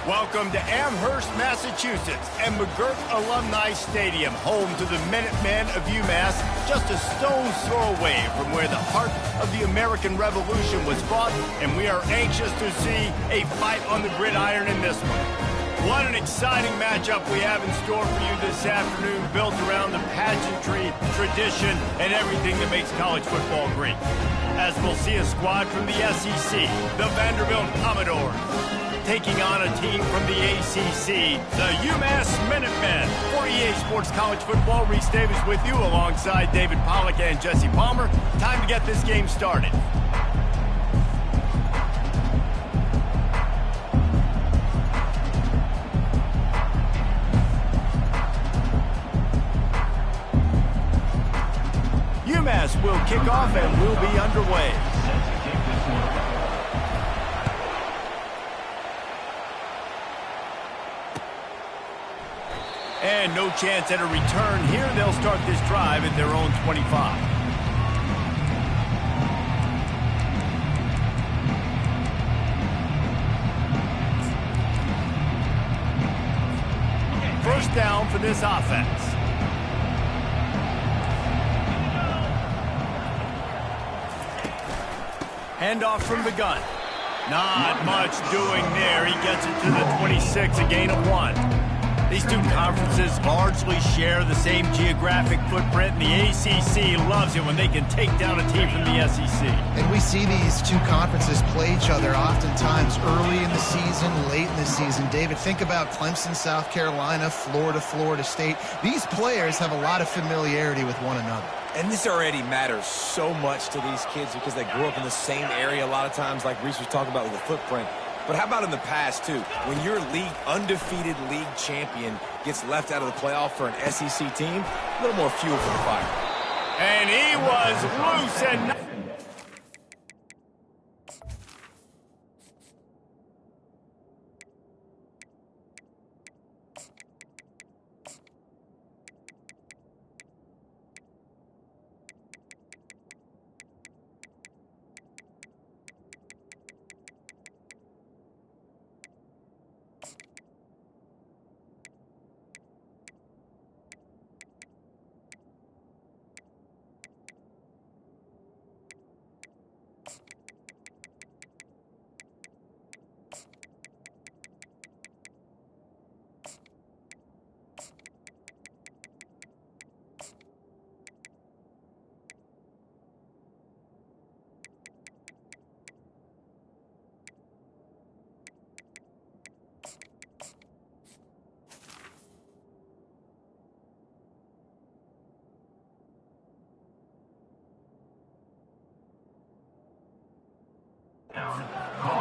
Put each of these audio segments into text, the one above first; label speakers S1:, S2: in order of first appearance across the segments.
S1: Welcome to Amherst, Massachusetts, and McGirt Alumni Stadium, home to the Minutemen of Umass, just a stone's throw away from where the heart of the American Revolution was fought, and we are anxious to see a fight on the gridiron in this one. What an exciting matchup we have in store for you this afternoon, built around the pageantry, tradition, and everything that makes college football great. As we'll see a squad from the SEC, the Vanderbilt Commodores, taking on a team from the ACC, the Umass Minutemen. For EA Sports College Football, Reese Davis with you alongside David Pollack and Jesse Palmer. Time to get this game started. Umass will kick off and will be underway. And no chance at a return here. They'll start this drive at their own 25. First down for this offense. Handoff from the gun. Not much doing there. He gets it to the 26, a gain of 1. These two conferences largely share the same geographic footprint, and the ACC loves it when they can take down a team from the SEC.
S2: And we see these two conferences play each other oftentimes early in the season, late in the season. David, think about Clemson, South Carolina, Florida, Florida State. These players have a lot of familiarity with one another.
S3: And this already matters so much to these kids because they grew up in the same area a lot of times, like Reese was talking about with the footprint. But how about in the past, too? When your undefeated league champion gets left out of the playoff for an SEC team, a little more fuel for the fire.
S1: And he was loose and...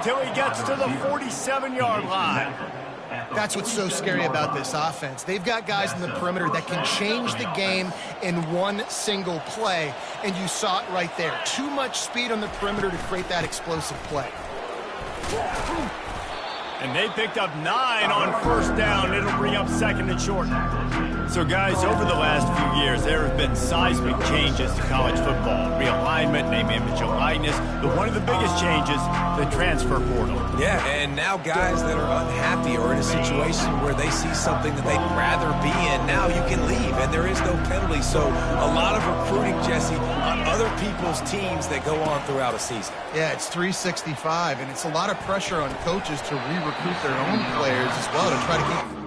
S1: Till he gets to the 47-yard line.
S2: That's what's so scary about this offense. They've got guys in the perimeter that can change the game in one single play, and you saw it right there. Too much speed on the perimeter to create that explosive play.
S1: And they picked up 9 on first down. It'll bring up second and short. So, guys, over the last few years, there have been seismic changes to college football. Realignment, name, image, and likeness. But one of the biggest changes, the transfer portal.
S3: Yeah, and now guys that are unhappy or in a situation where they see something that they'd rather be in, now you can leave, and there is no penalty. So a lot of recruiting, Jesse, on other people's teams that go on throughout a season.
S2: Yeah, it's 365, and it's a lot of pressure on coaches to re-recruit their own players as well to try to keep...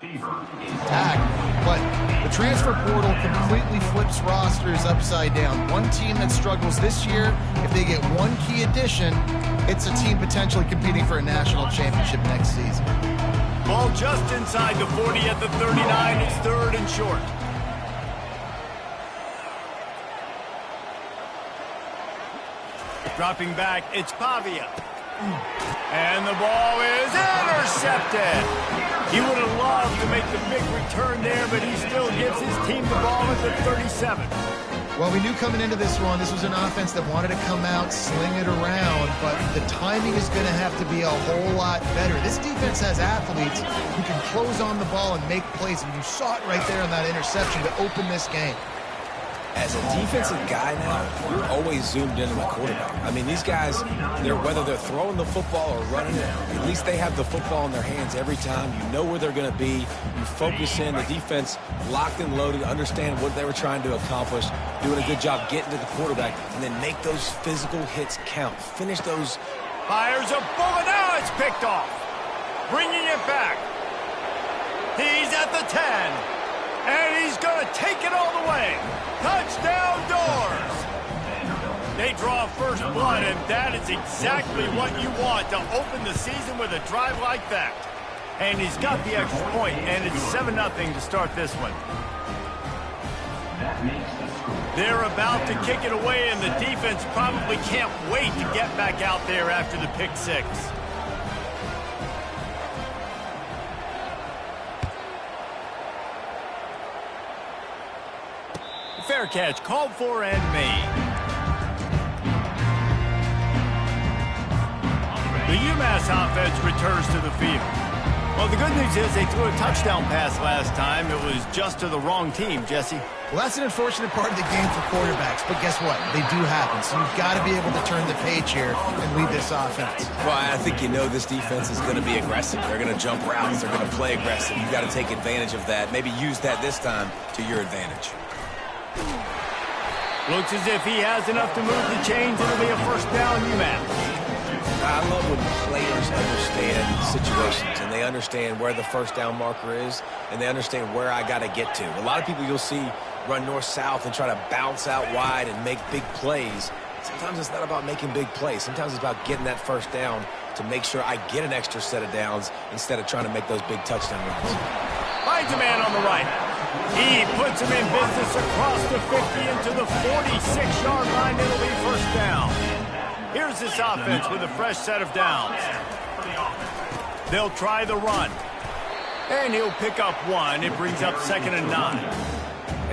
S2: But the transfer portal completely flips rosters upside down. One team that struggles this year, if they get one key addition, it's a team potentially competing for a national championship next season.
S1: Ball just inside the 40 at the 39. It's 3rd and short. Dropping back, it's Pavia. And the ball is intercepted. He would have loved to make the big return there, but he still gives his team the ball at the 37.
S2: Well, we knew coming into this one, this was an offense that wanted to come out, sling it around, but the timing is going to have to be a whole lot better. This defense has athletes who can close on the ball and make plays, and you saw it right there on that interception to open this game.
S3: As a defensive guy now, you're always zoomed in on the quarterback. I mean, these guys, whether they're throwing the football or running it, at least they have the football in their hands every time. You know where they're going to be. You focus in. The defense locked and loaded, understand what they were trying to accomplish, doing a good job getting to the quarterback, and then make those physical hits count. Finish those.
S1: Fires a bullet. Now it's picked off. Bringing it back. He's at the 10. And he's going to take it all the way. Touchdown Doors. They draw first blood, and that is exactly what you want to open the season with a drive like that. And he's got the extra point, and it's 7-0 to start this one. They're about to kick it away, and the defense probably can't wait to get back out there after the pick six. Fair catch, called for and made. The Umass offense returns to the field. Well, the good news is they threw a touchdown pass last time. It was just to the wrong team, Jesse.
S2: Well, that's an unfortunate part of the game for quarterbacks, but guess what? They do happen, so you've got to be able to turn the page here and lead this offense.
S3: Well, I think this defense is going to be aggressive. They're going to jump routes. They're going to play aggressive. You've got to take advantage of that. Maybe use that this time to your advantage.
S1: Looks as if he has enough to move the chains. It'll be a first down, Umass.
S3: I love when players understand situations and they understand where the first down marker is and they understand where I got to get to. A lot of people you'll see run north-south and try to bounce out wide and make big plays. Sometimes it's not about making big plays. Sometimes it's about getting that first down to make sure I get an extra set of downs instead of trying to make those big touchdown runs.
S1: Finds a man on the right. He puts him in business across the 50 into the 46-yard line. It'll be first down. Here's this offense with a fresh set of downs. They'll try the run. And he'll pick up one. It brings up 2nd and 9.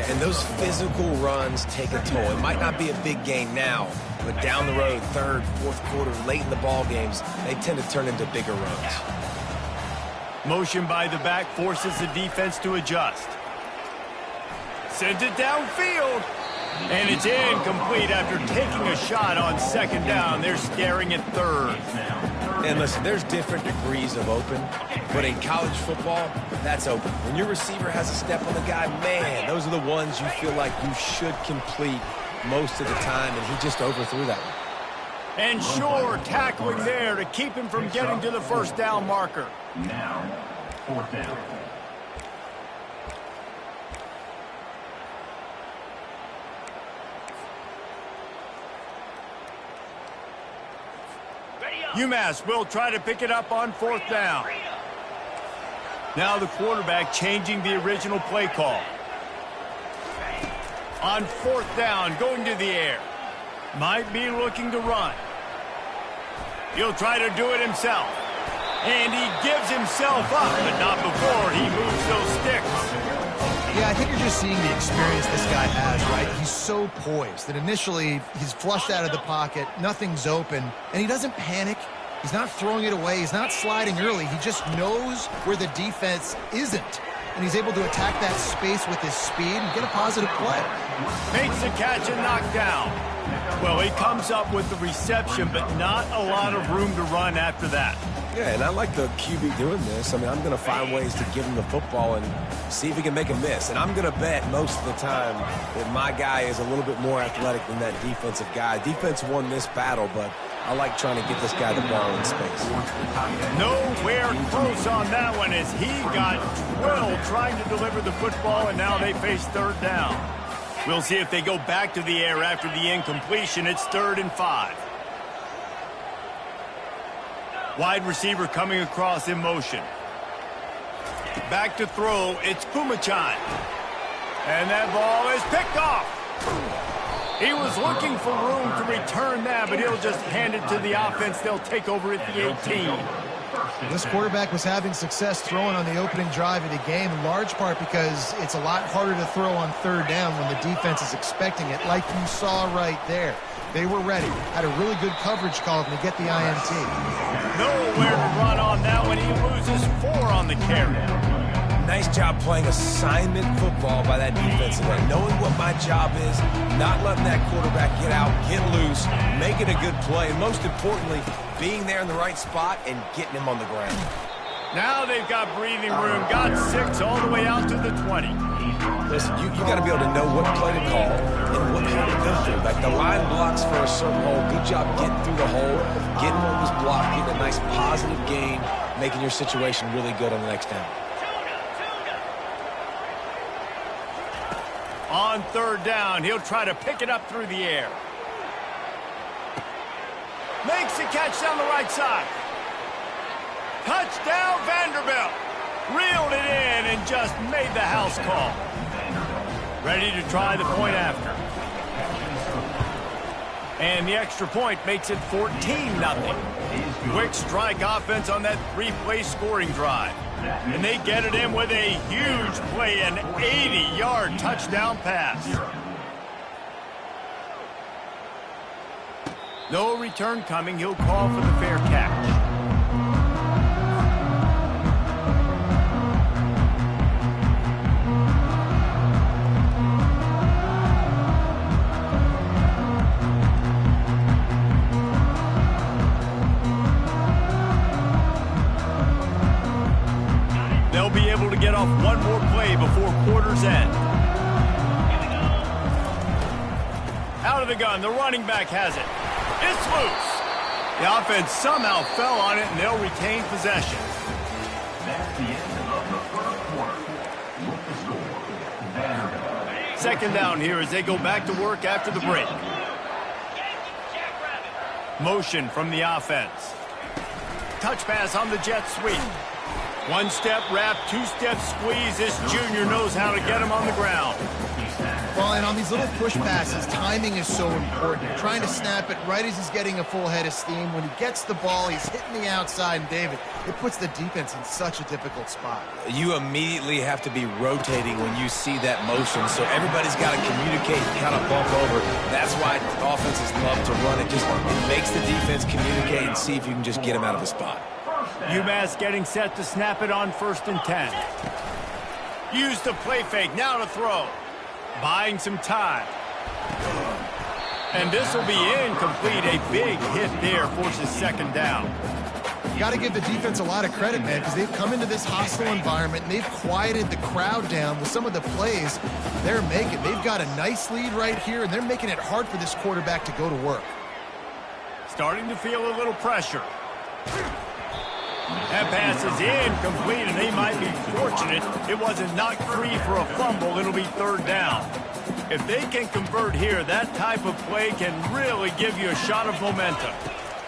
S3: And those physical runs take a toll. It might not be a big gain now, but down the road, 3rd, 4th quarter, late in the ball games, they tend to turn into bigger runs.
S1: Motion by the back forces the defense to adjust. Sends it downfield. And it's incomplete after taking a shot on 2nd down. They're staring at 3rd.
S3: And listen, there's different degrees of open, but in college football, that's open. When your receiver has a step on the guy, man, those are the ones you feel like you should complete most of the time, and he just overthrew that one.
S1: And sure, tackling there to keep him from getting to the first down marker.
S4: Now, 4th down.
S1: Umass will try to pick it up on 4th down. Now the quarterback changing the original play call. On 4th down, going to the air. Might be looking to run. He'll try to do it himself. And he gives himself up, but not before he moves those sticks.
S2: Yeah, I think you're just seeing the experience this guy has, right? He's so poised that initially he's flushed out of the pocket, nothing's open, and he doesn't panic. He's not throwing it away. He's not sliding early. He just knows where the defense isn't, and he's able to attack that space with his speed and get a positive play.
S1: Makes the catch and knocked down. Well, he comes up with the reception, but not a lot of room to run after that.
S3: Yeah, and I like the QB doing this. I mean, I'm going to find ways to give him the football and see if he can make a miss. And I'm going to bet most of the time that my guy is a little bit more athletic than that defensive guy. Defense won this battle, but I like trying to get this guy the ball in space.
S1: Nowhere close on that one as he got drilled trying to deliver the football, and now they face third down. We'll see if they go back to the air after the incompletion. It's 3rd and 5. Wide receiver coming across in motion. Back to throw, it's Kumachan. And that ball is picked off. He was looking for room to return that, but he'll just hand it to the offense. They'll take over at the 18.
S2: This quarterback was having success throwing on the opening drive of the game, in large part because it's a lot harder to throw on third down when the defense is expecting it, like you saw right there. They were ready, had a really good coverage call to get the INT.
S1: Nowhere to run on that one. He loses 4 on the carry.
S3: Nice job playing assignment football by that defensive end. Knowing what my job is, not letting that quarterback get out, get loose, making a good play, and most importantly, being there in the right spot and getting him on the ground.
S1: Now they've got breathing room. Got 6 all the way out to the 20.
S3: Listen, you got to be able to know what play to call and what hole to go through. Like the line blocks for a certain hole. Good job getting through the hole, getting what was blocked, getting a nice positive gain, making your situation really good on the next down.
S1: On third down, he'll try to pick it up through the air. Makes the catch down the right side. Touchdown, Vanderbilt. Reeled it in and just made the house call. Ready to try the point after. And the extra point makes it 14-0. Quick strike offense on that 3-play scoring drive. And they get it in with a huge play, an 80-yard touchdown pass. No return coming. He'll call for the fair catch. They'll be able to get off one more play before quarter's end. Out of the gun, the running back has it. It's loose. The offense somehow fell on it, and they'll retain possession.
S4: That's the end of the first quarter. With the score, Vanderbilt.
S1: Second down here as they go back to work after the break. Motion from the offense. Touch pass on the jet sweep. One-step wrap, two-step squeeze. This junior knows how to get him on the ground.
S2: Well, and on these little push passes, timing is so important. Trying to snap it right as he's getting a full head of steam. When he gets the ball, he's hitting the outside. And David, it puts the defense in such a difficult spot.
S3: You immediately have to be rotating when you see that motion, so everybody's got to communicate and kind of bump over. That's why offenses love to run it. It makes the defense communicate and see if you can just get him out of a spot.
S1: Umass getting set to snap it on 1st and 10. Use the play fake, now to throw. Buying some time. And this will be incomplete. A big hit there forces second down.
S2: You got to give the defense a lot of credit, man, because they've come into this hostile environment and they've quieted the crowd down with some of the plays they're making. They've got a nice lead right here, and they're making it hard for this quarterback to go to work.
S1: Starting to feel a little pressure. That pass is incomplete, and they might be fortunate it wasn't knocked free for a fumble. It'll be third down. If they can convert here, that type of play can really give you a shot of momentum.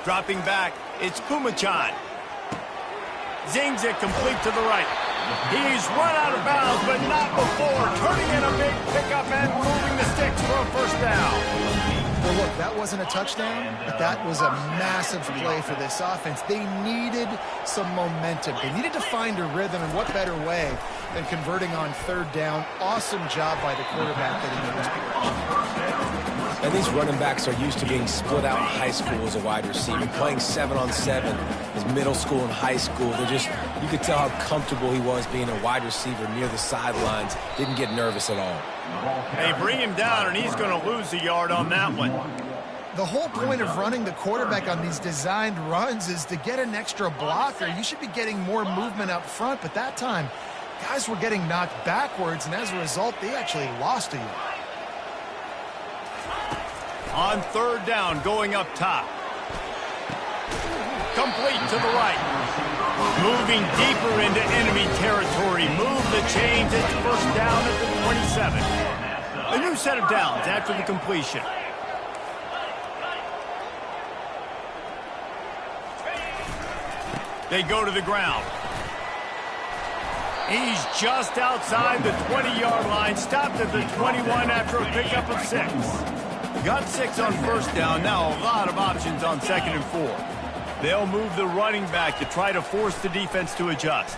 S1: Dropping back, it's Kumachan. Zings it complete to the right. He's run out of bounds, but not before. Turning in a big pickup and moving the sticks for a first down.
S2: Well, look, that wasn't a touchdown, but that was a massive play for this offense. They needed some momentum. They needed to find a rhythm, and what better way than converting on third down. Awesome job by the quarterback getting in this direction.
S3: And these running backs are used to being split out in high school as a wide receiver, playing 7-on-7 as middle school and high school. You could tell how comfortable he was being a wide receiver near the sidelines. Didn't get nervous at all.
S1: They bring him down, and he's going to lose a yard on that one.
S2: The whole point of running the quarterback on these designed runs is to get an extra blocker. You should be getting more movement up front, but that time, guys were getting knocked backwards, and as a result, they actually lost a yard.
S1: On third down, going up top. Complete to the right. Moving deeper into enemy territory. Move the chains. It's first down at the 27. A new set of downs after the completion. They go to the ground. He's just outside the 20-yard line. Stopped at the 21 after a pickup of 6. Got 6 on first down. Now a lot of options on 2nd and 4. They'll move the running back to try to force the defense to adjust.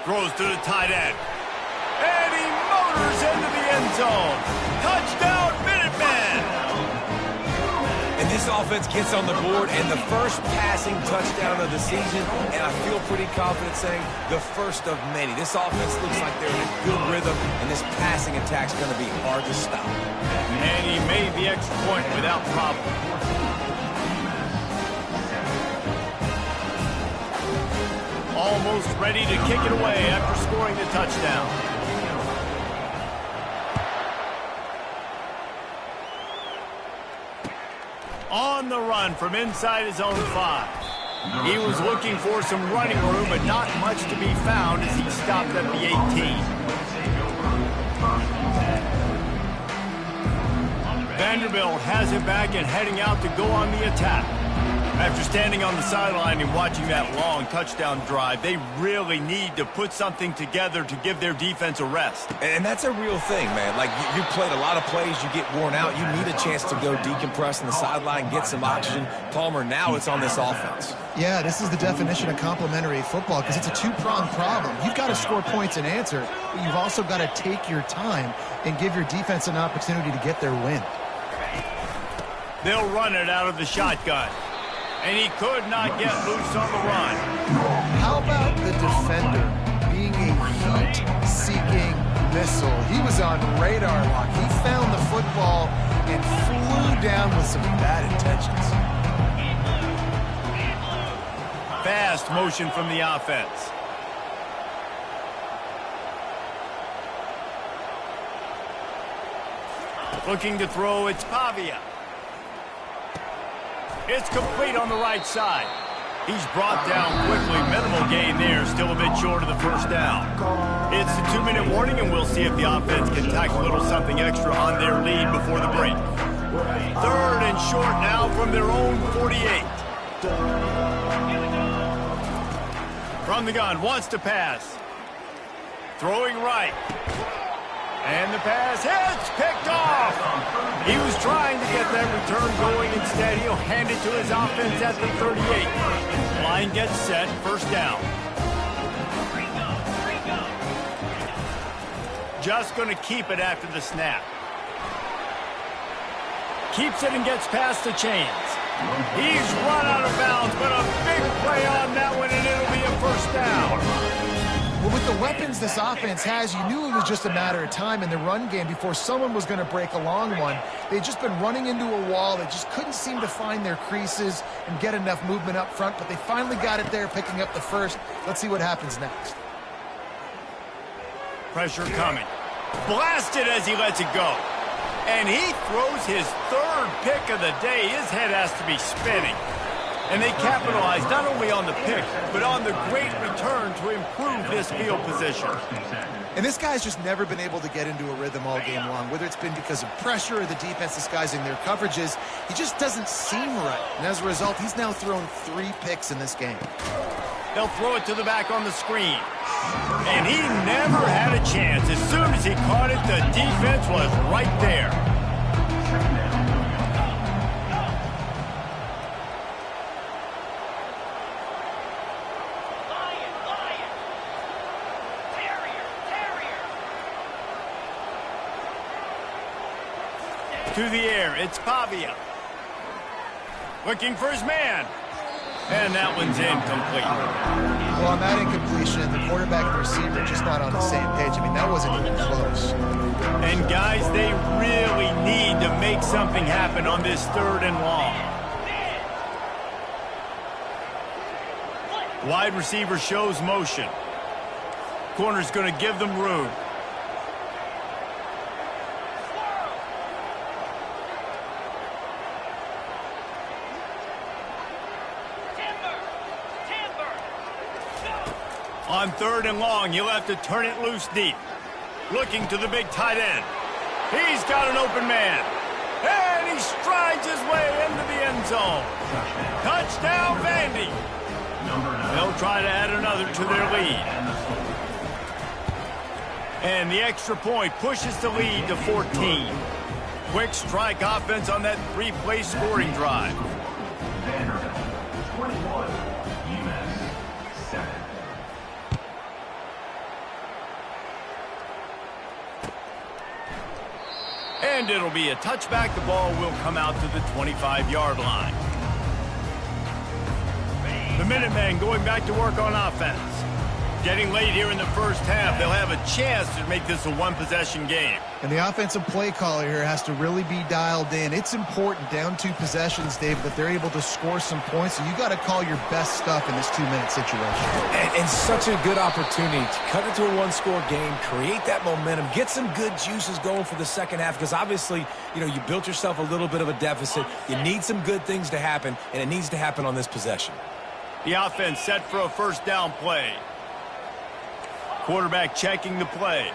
S1: Throws to the tight end. And he motors into the end zone. Touchdown, Minutemen!
S3: And this offense gets on the board and the first passing touchdown of the season, and I feel pretty confident saying the first of many. This offense looks like they're in a good rhythm, and this passing attack's going to be hard to stop.
S1: And he made the extra point without problem. Almost ready to kick it away after scoring the touchdown. On the run from inside his own 5. He was looking for some running room, but not much to be found as he stopped at the 18. Vanderbilt has it back and heading out to go on the attack. After standing on the sideline and watching that long touchdown drive, they really need to put something together to give their defense a rest.
S3: And that's a real thing, man. Like, you played a lot of plays, you get worn out, you need a chance to go decompress on the sideline, get some oxygen. Palmer, now it's on this offense.
S2: Yeah, this is the definition of complementary football because it's a two-pronged problem. You've got to score points and answer, but you've also got to take your time and give your defense an opportunity to get their win.
S1: They'll run it out of the shotgun. And he could not get loose on the run.
S2: How about the defender being a heat-seeking missile? He was on radar lock. He found the football and flew down with some bad intentions.
S1: Fast motion from the offense. Looking to throw, it's Pavia. It's complete on the right side. He's brought down quickly. Minimal gain there. Still a bit short of the first down. It's a 2-minute warning, and we'll see if the offense can tack a little something extra on their lead before the break. 3rd and short now from their own 48. From the gun, wants to pass. Throwing right. And the pass hits, picked off. He was trying to get that return going. Instead, he'll hand it to his offense at the 38. Line gets set, first down. Just going to keep it after the snap. Keeps it and gets past the chains. He's run out of bounds, but a big play on that one, and it'll be a first down.
S2: Well, with the weapons this offense has, you knew it was just a matter of time in the run game before someone was going to break a long one. They'd just been running into a wall. They just couldn't seem to find their creases and get enough movement up front, but they finally got it there, picking up the first. Let's see what happens next.
S1: Pressure coming. Blasted as he lets it go. And he throws his 3rd pick of the day. His head has to be spinning. And they capitalize not only on the pick, but on the great return to improve this field position.
S2: And this guy's just never been able to get into a rhythm all game long, whether it's been because of pressure or the defense disguising their coverages. He just doesn't seem right. And as a result, he's now thrown 3 picks in this game.
S1: They'll throw it to the back on the screen. And he never had a chance. As soon as he caught it, the defense was right there. To the air, it's Pavia. Looking for his man. And that one's incomplete.
S2: Well, on that incompletion, the quarterback and receiver just not on the same page. I mean, that wasn't even close.
S1: And guys, they really need to make something happen on this 3rd and long. Wide receiver shows motion. Corner's going to give them room. On 3rd and long, he'll have to turn it loose deep. Looking to the big tight end. He's got an open man. And he strides his way into the end zone. Touchdown, Vandy. They'll try to add another to their lead. And the extra point pushes the lead to 14. Quick strike offense on that 3-play scoring drive.
S4: Vanderbilt, 21. Umass, 7.
S1: And it'll be a touchback. The ball will come out to the 25-yard line. The Minutemen going back to work on offense. Getting late here in the first half, they'll have a chance to make this a one-possession game.
S2: And the offensive play caller here has to really be dialed in. It's important down 2 possessions, David, that they're able to score some points. So you got to call your best stuff in this 2-minute situation.
S3: And such a good opportunity to cut into a one-score game, create that momentum, get some good juices going for the second half. Because obviously, you know, you built yourself a little bit of a deficit. You need some good things to happen, and it needs to happen on this possession.
S1: The offense set for a first down play. Quarterback checking the play.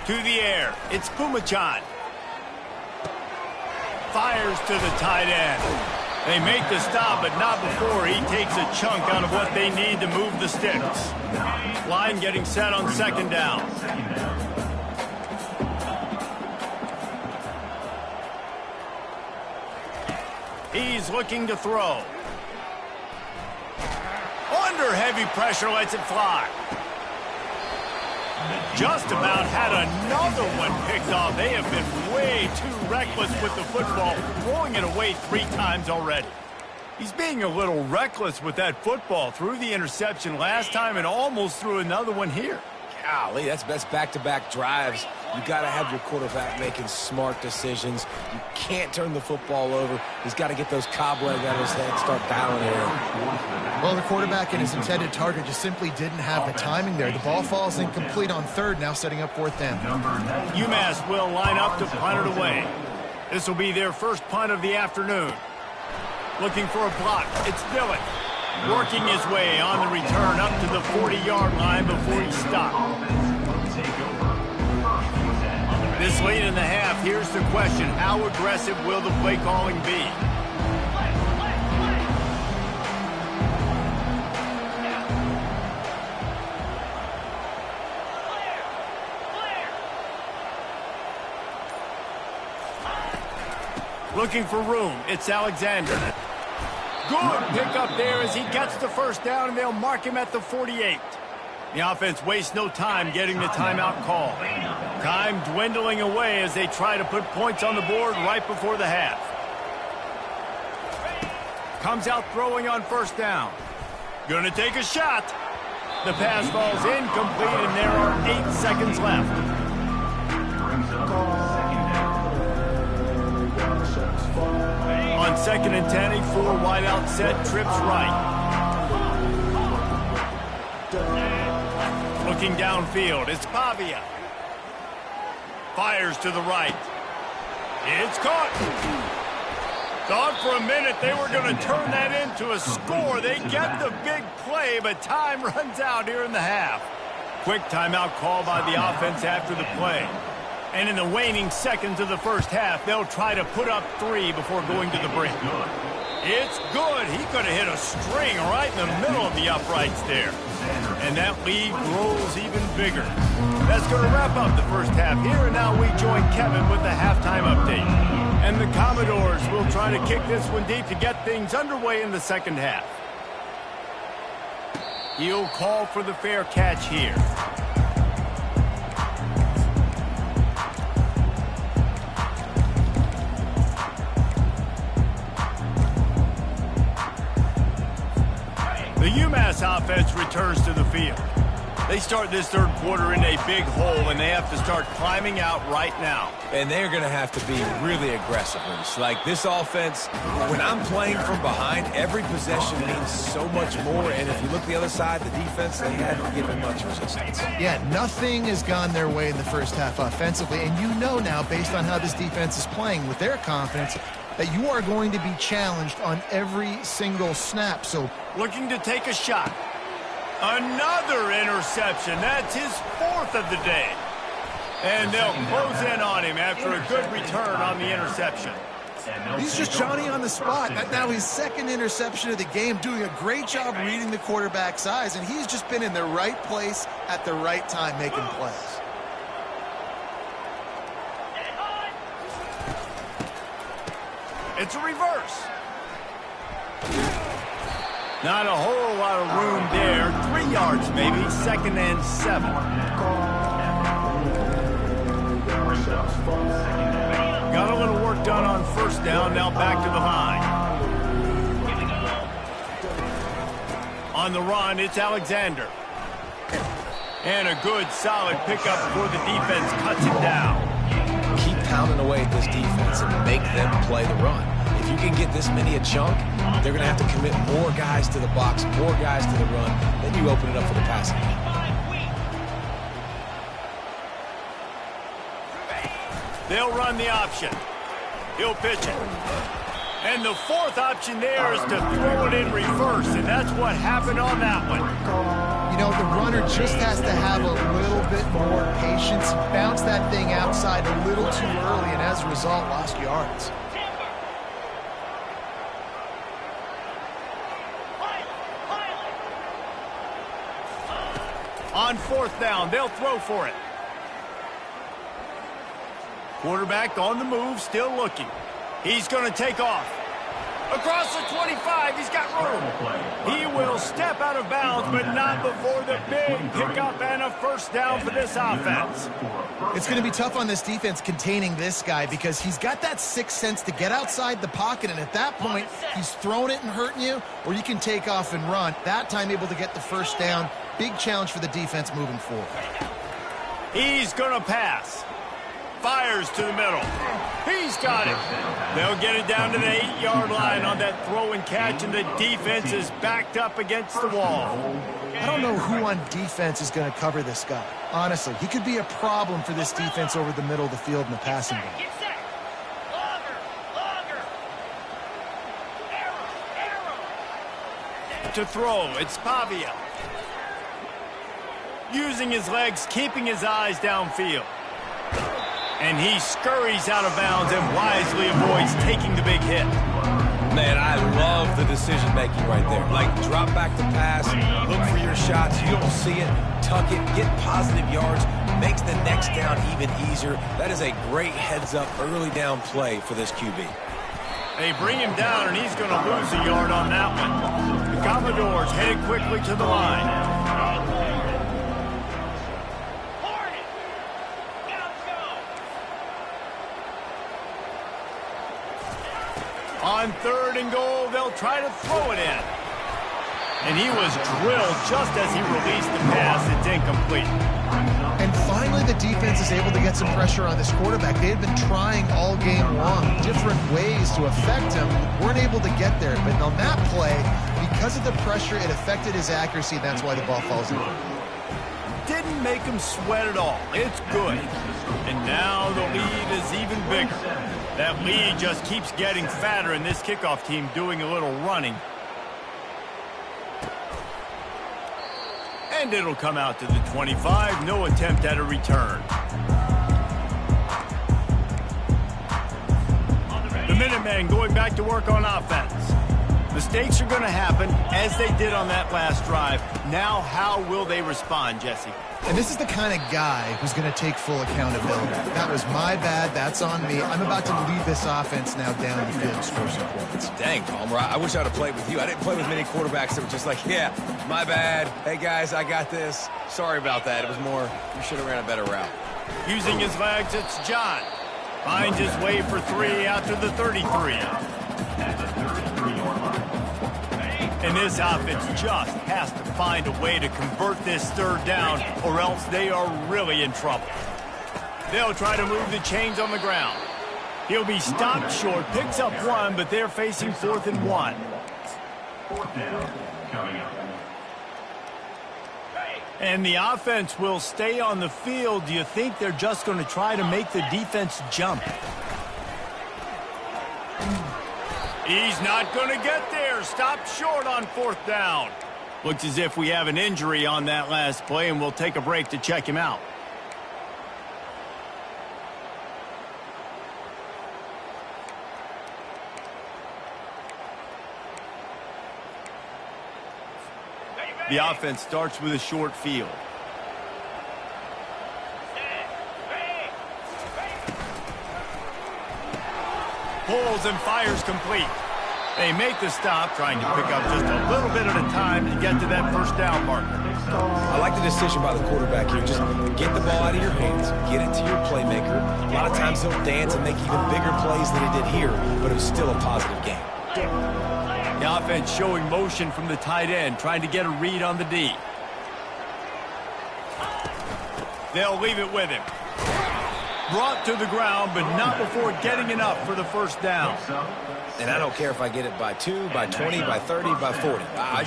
S1: To the air. It's Pumachan. Fires to the tight end. They make the stop, but not before he takes a chunk out of what they need to move the sticks. Line getting set on second down. He's looking to throw. Under heavy pressure, lets it fly. Just about had another one picked off. They have been way too reckless with the football, throwing it away 3 times already. He's being a little reckless with that football. Threw the interception last time and almost threw another one here.
S3: Golly, that's back-to-back drives. You got to have your quarterback making smart decisions. You can't turn the football over. He's got to get those cobwebs out of his head and start dialing it in.
S2: Well, the quarterback and his intended target just simply didn't have the timing there. The ball falls incomplete on 3rd, now setting up 4th down.
S1: Umass will line up to punt it away. This will be their first punt of the afternoon. Looking for a block. It's Dillon. Working his way on the return up to the 40-yard line before he stopped. This late in the half, here's the question. How aggressive will the play calling be? Looking for room. It's Alexander. Good pickup there as he gets the first down, and they'll mark him at the 48. The offense wastes no time getting the timeout call. Time dwindling away as they try to put points on the board right before the half. Comes out throwing on first down. Gonna take a shot. The pass falls incomplete, and there are 8 seconds left. On 2nd and 10, a 4 wide out set, trips right. Looking downfield, it's Pavia. Fires to the right. It's caught. Thought for a minute they were going to turn that into a score. They get the big play, but time runs out here in the half. Quick timeout call by the offense after the play. And in the waning seconds of the first half, they'll try to put up 3 before going to the break. It's good. He could have hit a string right in the middle of the uprights there. And that lead grows even bigger. That's going to wrap up the first half here, and now we join Kevin with the halftime update. And the Commodores will try to kick this one deep to get things underway in the second half. He'll call for the fair catch here. The UMass offense returns to the field. They start this third quarter in a big hole, and they have to start climbing out right now.
S3: And they're going to have to be really aggressive. Like this offense, when I'm playing from behind, every possession means so much more. And if you look the other side, the defense, they haven't given much resistance.
S2: Yeah, nothing has gone their way in the first half offensively. And you know now, based on how this defense is playing with their confidence, that you are going to be challenged on every single snap. So
S1: looking to take a shot. Another interception. That's his 4th of the day. And they'll close in on him after a good return on the interception.
S2: He's just Johnny on the spot. Now his 2nd interception of the game, doing a great job reading the quarterback's eyes, and he's just been in the right place at the right time making plays.
S1: It's a reverse. Not a whole lot of room there. 3 yards maybe. 2nd and 7. Got a little work done on 1st down. Now back to the line. On the run, it's Alexander. And a good, solid pickup before the defense cuts it down.
S3: Keep pounding away at this defense and make them play the run. If you can get this many a chunk, they're going to have to commit more guys to the box, more guys to the run. Then you open it up for the passing game.
S1: They'll run the option. He'll pitch it. And the 4th option there is to throw it in reverse, and that's what happened on that one.
S2: You know, the runner just has to have a little bit more patience, bounce that thing outside a little too early, and as a result, lost yards.
S1: On 4th down, they'll throw for it. Quarterback on the move, still looking. He's going to take off. Across the 25, he's got room. He will step out of bounds, but not before the big pickup and a 1st down for this offense.
S2: It's going to be tough on this defense containing this guy because he's got that 6th sense to get outside the pocket, and at that point, he's throwing it and hurting you, or you can take off and run. That time able to get the 1st down. Big challenge for the defense moving forward.
S1: He's going to pass. Fires to the middle. He's got it. They'll get it down to the 8-yard line on that throw and catch, and the defense is backed up against the wall.
S2: I don't know who on defense is going to cover this guy. Honestly, he could be a problem for this defense over the middle of the field in the passing game.
S1: To throw, it's Pavia. Using his legs, keeping his eyes downfield. And he scurries out of bounds and wisely avoids taking the big hit.
S3: Man, I love the decision-making right there. Like, drop back to pass, look for your shots. You don't see it, tuck it, get positive yards, makes the next down even easier. That is a great heads-up early down play for this QB.
S1: They bring him down, and he's going to lose a yard on that one. The Commodores headed quickly to the line. On 3rd and goal, they'll try to throw it in. And he was drilled just as he released the pass. It's incomplete.
S2: And finally, the defense is able to get some pressure on this quarterback. They had been trying all game long, different ways to affect him. Weren't able to get there. But on that play, because of the pressure, it affected his accuracy. That's why the ball falls in.
S1: Didn't make him sweat at all. It's good. And now the lead is even bigger. That lead just keeps getting fatter, and this kickoff team doing a little running. And it'll come out to the 25. No attempt at a return. The Minutemen going back to work on offense. Mistakes are going to happen, as they did on that last drive. Now, how will they respond, Jesse?
S2: And this is the kind of guy who's going to take full accountability. That was my bad. That's on me. I'm about to lead this offense now down the field to score some points.
S3: Dang, Palmer, I wish I'd have played with you. I didn't play with many quarterbacks that were just like, yeah, my bad. Hey, guys, I got this. Sorry about that. It was more, you should have ran a better route.
S1: Using his legs, it's John. Finds his way for 3 out to the 33. And this offense just has to find a way to convert this 3rd down, or else they are really in trouble. They'll try to move the chains on the ground. He'll be stopped short, picks up 1, but they're facing 4th and 1.
S4: 4th down, coming up.
S1: And the offense will stay on the field. Do you think they're just going to try to make the defense jump? He's not going to get there. Stopped short on 4th down. Looks as if we have an injury on that last play, and we'll take a break to check him out. The offense starts with a short field. Pulls and fires complete. They make the stop, trying to pick up just a little bit at a time to get to that 1st down marker.
S3: I like the decision by the quarterback here. Just get the ball out of your hands, get it to your playmaker. A lot of times he'll dance and make even bigger plays than he did here, but it was still a positive game.
S1: The offense showing motion from the tight end, trying to get a read on the D. They'll leave it with him. Brought to the ground, but not before getting enough for the 1st down.
S3: And I don't care if I get it by 2, by 20, by 30, by 40. I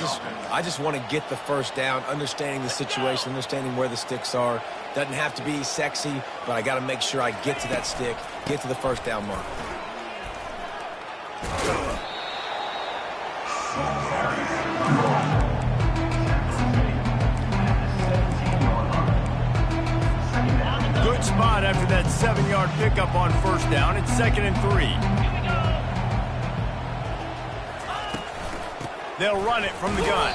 S3: just want to get the 1st down, understanding the situation, understanding where the sticks are. Doesn't have to be sexy, but I got to make sure I get to that stick, get to the 1st down mark.
S1: Good spot after that 7-yard pickup on 1st down. It's 2nd and 3. They'll run it from the gun.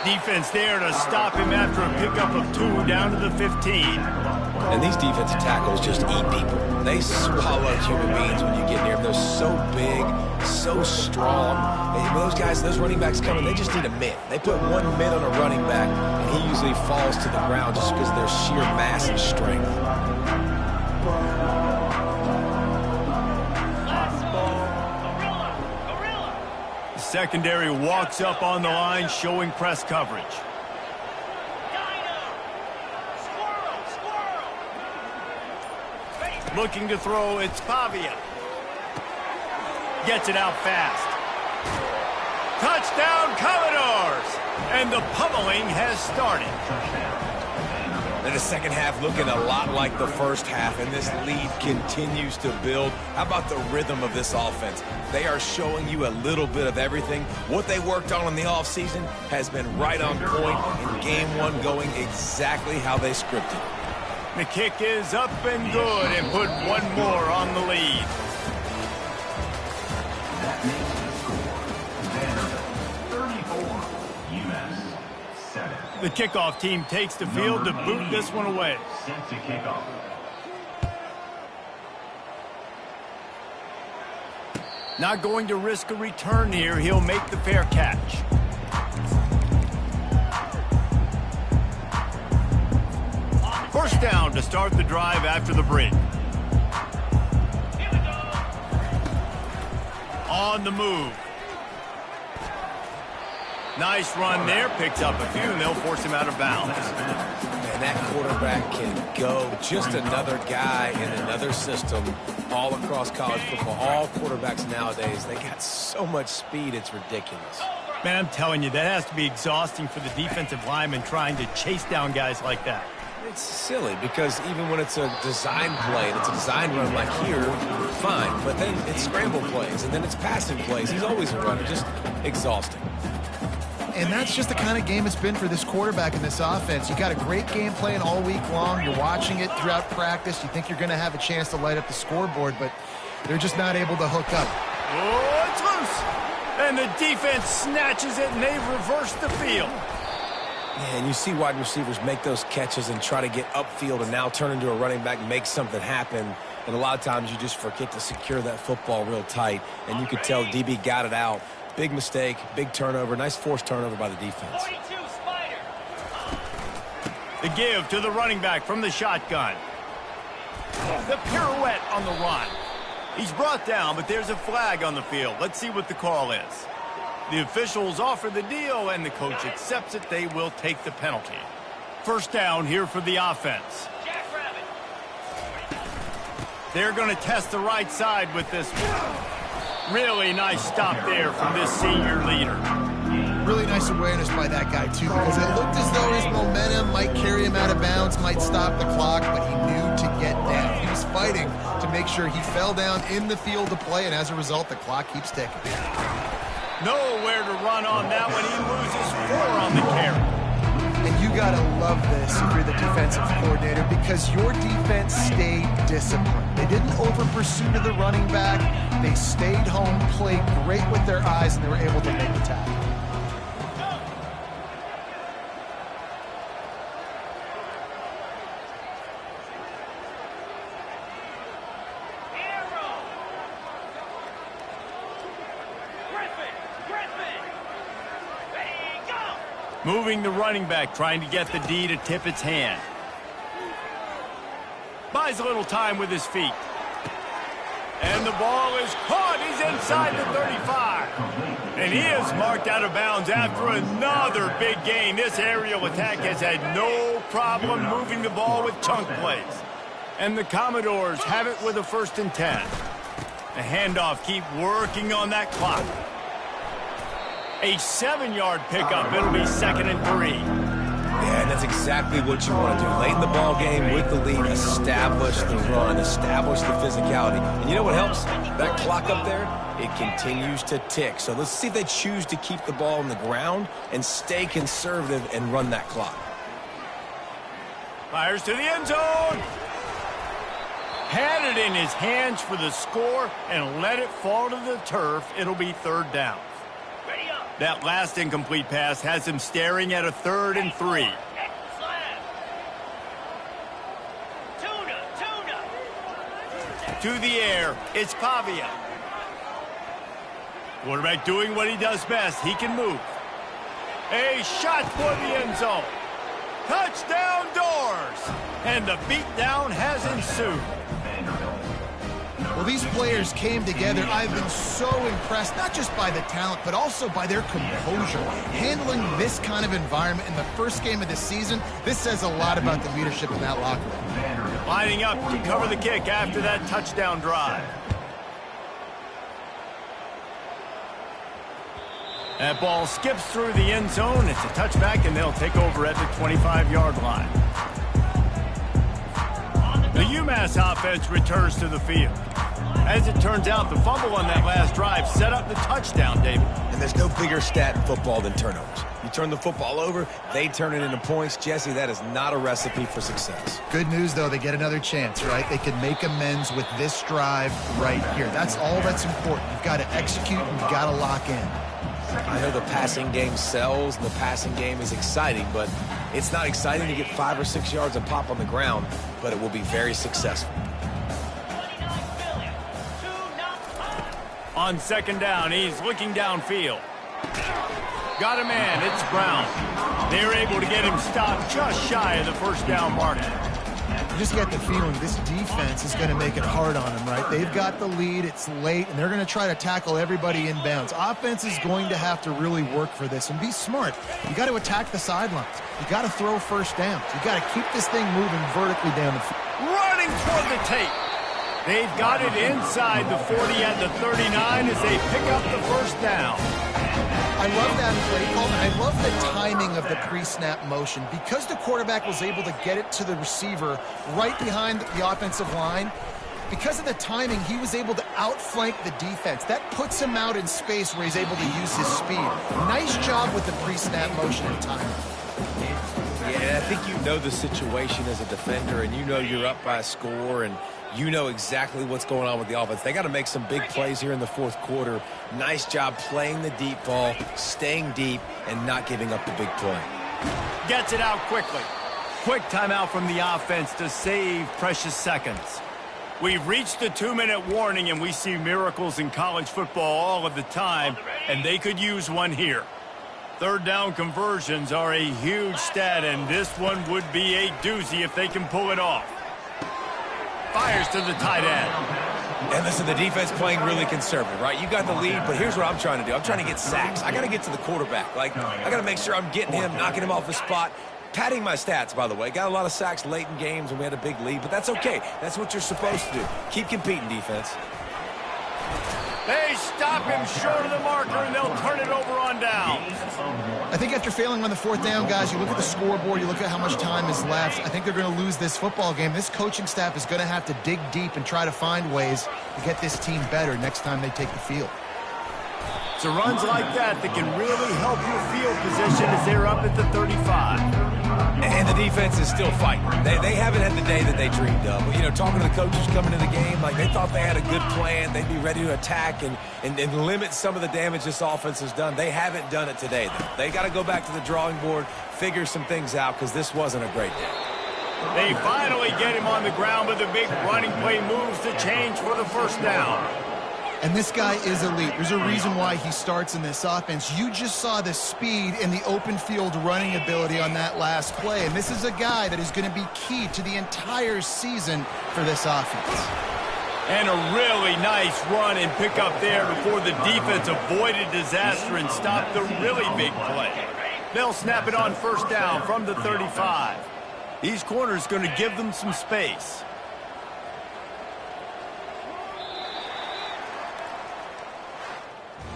S1: Defense there to stop him after a pickup of 2 down to the 15.
S3: And these defensive tackles just eat people. They swallow human beings when you get near them. They're so big, so strong. And those guys, those running backs coming, they just need a mitt. They put 1 mitt on a running back, and he usually falls to the ground just because of their sheer mass and strength.
S1: The secondary walks up on the line, showing press coverage. Looking to throw, it's Pavia. Gets it out fast. Touchdown, Commodores! And the pummeling has started.
S3: And the second half looking a lot like the first half, and this lead continues to build. How about the rhythm of this offense? They are showing you a little bit of everything. What they worked on in the offseason has been right on point, and game 1 going exactly how they scripted.
S1: The kick is up and good, and put 1 more on the lead.
S4: That makes the score. Vanderbilt 34, Umass 7.
S1: The kickoff team takes the field to boot this one away.
S4: Set to kick off.
S1: Not going to risk a return here. He'll make the fair catch. First down to start the drive after the break. On the move. Nice run there. Picks up a few, and they'll force him out of bounds.
S3: And that quarterback can go. Just another guy in another system all across college football. All quarterbacks nowadays, they got so much speed, it's ridiculous.
S1: Man, I'm telling you, that has to be exhausting for the defensive lineman trying to chase down guys like that.
S3: It's silly because even when it's a design play, and it's a design run like here, fine. But then it's scramble plays, and then it's passing plays. He's always a runner, just exhausting.
S2: And that's just the kind of game it's been for this quarterback in this offense. You got a great game plan all week long. You're watching it throughout practice. You think you're going to have a chance to light up the scoreboard, but they're just not able to hook up.
S1: Oh, it's loose. And the defense snatches it, and they've reversed the field.
S3: Yeah, and you see wide receivers make those catches and try to get upfield and now turn into a running back and make something happen. And a lot of times you just forget to secure that football real tight. And you could tell DB got it out. Big mistake, big turnover, nice forced turnover by the defense.
S1: The give to the running back from the shotgun. The pirouette on the run. He's brought down, but there's a flag on the field. Let's see what the call is. The officials offer the deal, and the coach accepts it. They will take the penalty. First down here for the offense. They're going to test the right side with this one. Really nice stop there from this senior leader.
S2: Really nice awareness by that guy, too, because it looked as though his momentum might carry him out of bounds, might stop the clock, but he knew to get down. He was He's fighting to make sure he fell down in the field to play, and as a result, the clock keeps ticking.
S1: Nowhere to run on that one. He loses 4 on the carry.
S2: And you got to love this if you're the defensive coordinator, because your defense stayed disciplined. They didn't over-pursue to the running back. They stayed home, played great with their eyes, and they were able to make the tackle.
S1: Moving the running back, trying to get the D to tip its hand. Buys a little time with his feet. And the ball is caught. He's inside the 35. And he is marked out of bounds after another big gain. This aerial attack has had no problem moving the ball with chunk plays. And the Commodores have it with a 1st and 10. The handoff, keep working on that clock. A 7-yard pickup. It'll be 2nd and 3.
S3: Yeah, and that's exactly what you want to do. Late in the ball game with the lead, establish the run, establish the physicality. And you know what helps? That clock up there, it continues to tick. So let's see if they choose to keep the ball on the ground and stay conservative and run that clock.
S1: Fires to the end zone. Had it in his hands for the score and let it fall to the turf. It'll be 3rd down. That last incomplete pass has him staring at a 3rd and 3. To the air, it's Pavia. Quarterback doing what he does best. He can move. A shot for the end zone. Touchdown Doors! And the beatdown has ensued.
S2: Well, these players came together. I've been so impressed, not just by the talent, but also by their composure. Handling this kind of environment in the first game of the season, this says a lot about the leadership in that locker room.
S1: Lining up to cover the kick after that touchdown drive. That ball skips through the end zone. It's a touchback, and they'll take over at the 25-yard line. The Umass offense returns to the field. As it turns out, the fumble on that last drive set up the touchdown, David.
S3: And there's no bigger stat in football than turnovers. You turn the football over, they turn it into points. Jesse, that is not a recipe for success.
S2: Good news, though, they get another chance, right? They can make amends with this drive right here. That's all that's important. You've got to execute and you've got to lock in.
S3: I know the passing game sells, and the passing game is exciting, but it's not exciting to get 5 or 6 yards and pop on the ground, but it will be very successful.
S1: On 2nd down, he's looking downfield. Got a man, it's Brown. They're able to get him stopped just shy of the 1st down mark.
S2: You just get the feeling this defense is going to make it hard on them, right? They've got the lead, it's late, and they're going to try to tackle everybody inbounds. Offense is going to have to really work for this and be smart. You got to attack the sidelines. You got to throw 1st downs. You got to keep this thing moving vertically down the field.
S1: Running toward the tape. They've got it inside the 40 at the 39 as they pick up the 1st down.
S2: I love that play call, and I love the timing of the pre-snap motion. Because the quarterback was able to get it to the receiver right behind the offensive line, because of the timing, he was able to outflank the defense. That puts him out in space where he's able to use his speed. Nice job with the pre-snap motion and timing.
S3: Yeah, I think you know the situation as a defender, and you know you're up by a score, and you know exactly what's going on with the offense. They got to make some big plays here in the 4th quarter. Nice job playing the deep ball, staying deep, and not giving up the big play.
S1: Gets it out quickly. Quick timeout from the offense to save precious seconds. We've reached the 2-minute warning, and we see miracles in college football all of the time, and they could use one here. 3rd down conversions are a huge stat, and this one would be a doozy if they can pull it off. Fires to the tight end.
S3: And listen, the defense playing really conservative, right? You got the lead, but here's what I'm trying to do. I'm trying to get sacks. I got to get to the quarterback. I got to make sure I'm getting him, knocking him off the spot. Padding my stats, by the way. Got a lot of sacks late in games when we had a big lead, but that's okay. That's what you're supposed to do. Keep competing, defense.
S1: They stop him short of the marker, and they'll turn it over on down.
S2: I think after failing on the fourth down, guys, you look at the scoreboard, you look at how much time is left. I think they're going to lose this football game. This coaching staff is going to have to dig deep and try to find ways to get this team better next time they take the field.
S1: So runs like that can really help your field position as they're up at the 35.
S3: And the defense is still fighting. They haven't had the day that they dreamed of. But, you know, talking to the coaches coming into the game, like they thought they had a good plan. They'd be ready to attack and limit some of the damage this offense has done. They haven't done it today, though. They got to go back to the drawing board, figure some things out, because this wasn't a great day.
S1: They finally get him on the ground, but the big running play moves to change for the first down.
S2: And this guy is elite. There's a reason why he starts in this offense. You just saw the speed and the open field running ability on that last play. And this is a guy that is going to be key to the entire season for this offense.
S1: And a really nice run and pick up there before the defense avoided disaster and stopped the really big play. They'll snap it on first down from the 35. These corners going to give them some space.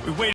S1: We waited.